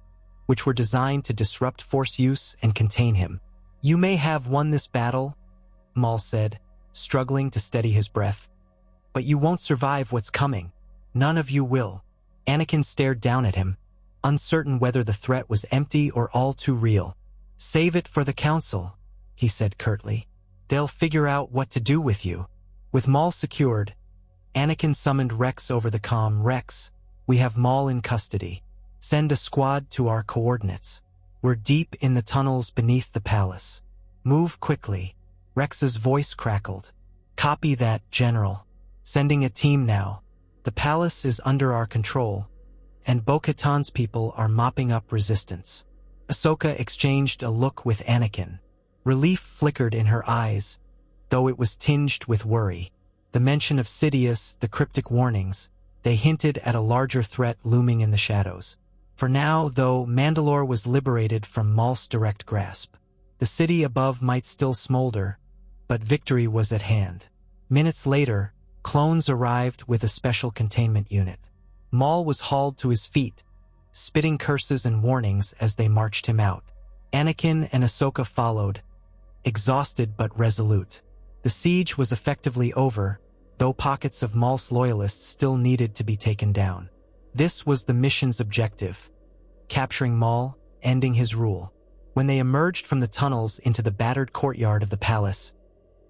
which were designed to disrupt Force use and contain him. "You may have won this battle," Maul said, struggling to steady his breath. "But you won't survive what's coming. None of you will." Anakin stared down at him, uncertain whether the threat was empty or all too real. "Save it for the Council," he said curtly. "They'll figure out what to do with you." With Maul secured, Anakin summoned Rex over the comm. "Rex, we have Maul in custody. Send a squad to our coordinates. We're deep in the tunnels beneath the palace. Move quickly." Rex's voice crackled. "Copy that, General. Sending a team now. The palace is under our control, and Bo-Katan's people are mopping up resistance." Ahsoka exchanged a look with Anakin. Relief flickered in her eyes, though it was tinged with worry. The mention of Sidious, the cryptic warnings, they hinted at a larger threat looming in the shadows. For now, though, Mandalore was liberated from Maul's direct grasp. The city above might still smolder, but victory was at hand. Minutes later, clones arrived with a special containment unit. Maul was hauled to his feet, spitting curses and warnings as they marched him out. Anakin and Ahsoka followed, exhausted but resolute. The siege was effectively over, though pockets of Maul's loyalists still needed to be taken down. This was the mission's objective: capturing Maul, ending his rule. When they emerged from the tunnels into the battered courtyard of the palace,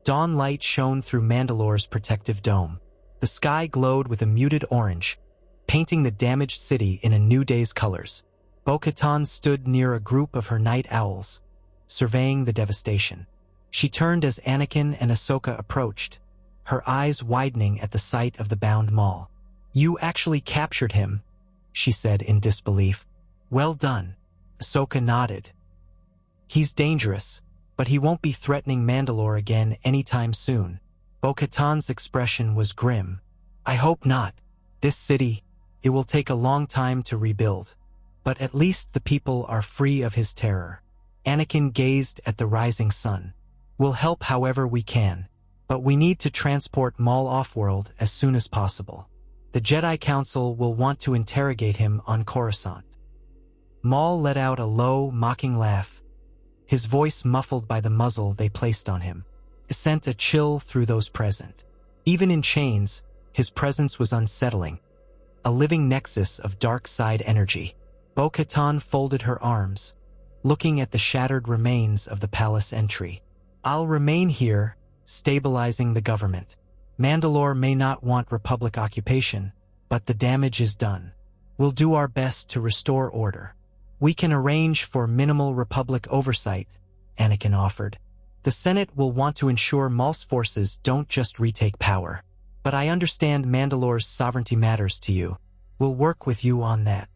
dawn light shone through Mandalore's protective dome. The sky glowed with a muted orange, painting the damaged city in a new day's colors. Bo-Katan stood near a group of her night owls, surveying the devastation. She turned as Anakin and Ahsoka approached, her eyes widening at the sight of the bound Maul. "You actually captured him," she said in disbelief. "Well done." Ahsoka nodded. "He's dangerous, but he won't be threatening Mandalore again anytime soon." Bo-Katan's expression was grim. "I hope not. This city, it will take a long time to rebuild. But at least the people are free of his terror." Anakin gazed at the rising sun. "We'll help however we can." But we need to transport Maul off-world as soon as possible. The Jedi Council will want to interrogate him on Coruscant." Maul let out a low, mocking laugh, his voice muffled by the muzzle they placed on him. It sent a chill through those present. Even in chains, his presence was unsettling, a living nexus of dark side energy. Bo-Katan folded her arms, looking at the shattered remains of the palace entry. "I'll remain here, stabilizing the government. Mandalore may not want Republic occupation, but the damage is done. We'll do our best to restore order. We can arrange for minimal Republic oversight," Anakin offered. "The Senate will want to ensure Maul's forces don't just retake power. But I understand Mandalore's sovereignty matters to you. We'll work with you on that."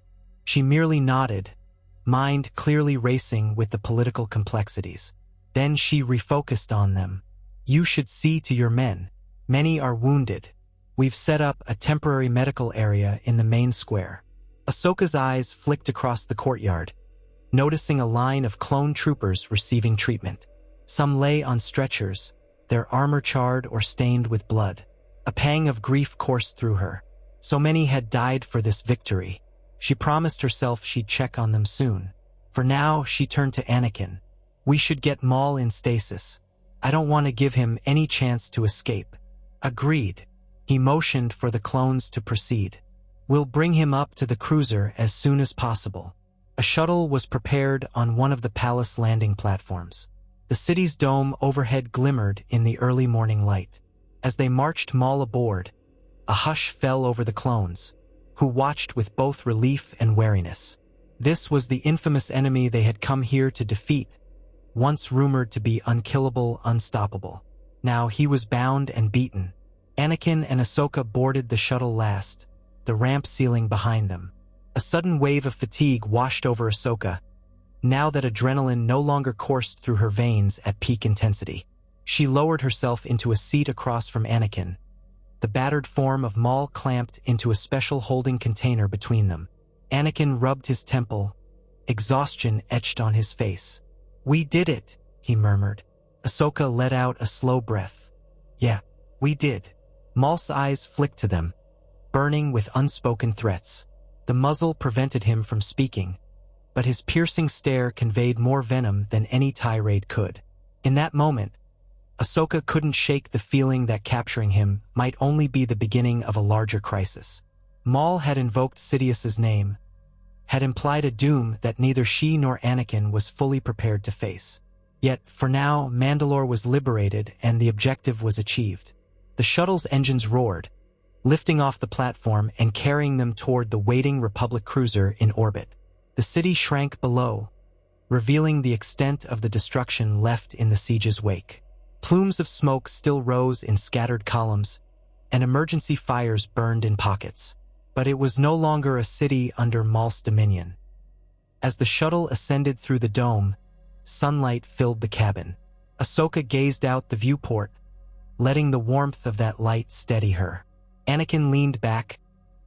She merely nodded, mind clearly racing with the political complexities. Then she refocused on them. "You should see to your men. Many are wounded. We've set up a temporary medical area in the main square." Ahsoka's eyes flicked across the courtyard, noticing a line of clone troopers receiving treatment. Some lay on stretchers, their armor charred or stained with blood. A pang of grief coursed through her. So many had died for this victory. She promised herself she'd check on them soon. For now, she turned to Anakin. "We should get Maul in stasis. I don't want to give him any chance to escape." "Agreed." He motioned for the clones to proceed. "We'll bring him up to the cruiser as soon as possible." A shuttle was prepared on one of the palace landing platforms. The city's dome overhead glimmered in the early morning light. As they marched Maul aboard, a hush fell over the clones, who watched with both relief and wariness. This was the infamous enemy they had come here to defeat, once rumored to be unkillable, unstoppable. Now he was bound and beaten. Anakin and Ahsoka boarded the shuttle last, the ramp ceiling behind them. A sudden wave of fatigue washed over Ahsoka, now that adrenaline no longer coursed through her veins at peak intensity. She lowered herself into a seat across from Anakin, the battered form of Maul clamped into a special holding container between them. Anakin rubbed his temple, exhaustion etched on his face. "We did it," he murmured. Ahsoka let out a slow breath. "Yeah, we did." Maul's eyes flicked to them, burning with unspoken threats. The muzzle prevented him from speaking, but his piercing stare conveyed more venom than any tirade could. In that moment, Ahsoka couldn't shake the feeling that capturing him might only be the beginning of a larger crisis. Maul had invoked Sidious's name, had implied a doom that neither she nor Anakin was fully prepared to face. Yet, for now, Mandalore was liberated and the objective was achieved. The shuttle's engines roared, lifting off the platform and carrying them toward the waiting Republic cruiser in orbit. The city shrank below, revealing the extent of the destruction left in the siege's wake. Plumes of smoke still rose in scattered columns, and emergency fires burned in pockets. But it was no longer a city under Maul's dominion. As the shuttle ascended through the dome, sunlight filled the cabin. Ahsoka gazed out the viewport, letting the warmth of that light steady her. Anakin leaned back,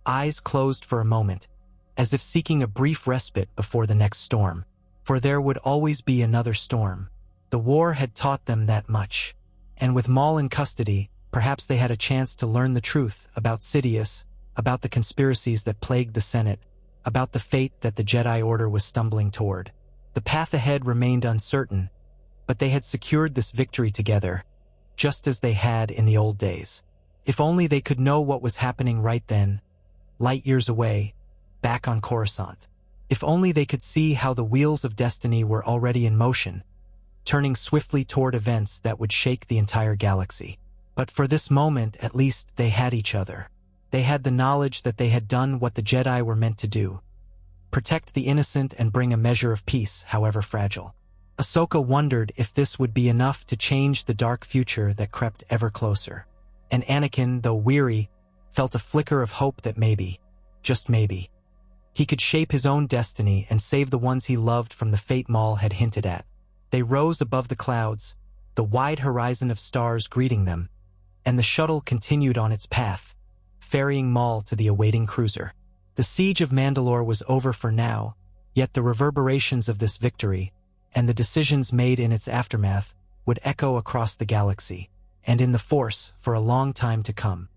eyes closed for a moment, as if seeking a brief respite before the next storm. For there would always be another storm. The war had taught them that much, and with Maul in custody, perhaps they had a chance to learn the truth about Sidious, about the conspiracies that plagued the Senate, about the fate that the Jedi Order was stumbling toward. The path ahead remained uncertain, but they had secured this victory together, just as they had in the old days. If only they could know what was happening right then, light years away, back on Coruscant. If only they could see how the wheels of destiny were already in motion, turning swiftly toward events that would shake the entire galaxy. But for this moment, at least, they had each other. They had the knowledge that they had done what the Jedi were meant to do: protect the innocent and bring a measure of peace, however fragile. Ahsoka wondered if this would be enough to change the dark future that crept ever closer. And Anakin, though weary, felt a flicker of hope that maybe, just maybe, he could shape his own destiny and save the ones he loved from the fate Maul had hinted at. They rose above the clouds, the wide horizon of stars greeting them, and the shuttle continued on its path, ferrying Maul to the awaiting cruiser. The siege of Mandalore was over for now, yet the reverberations of this victory, and the decisions made in its aftermath, would echo across the galaxy. and in the Force for a long time to come.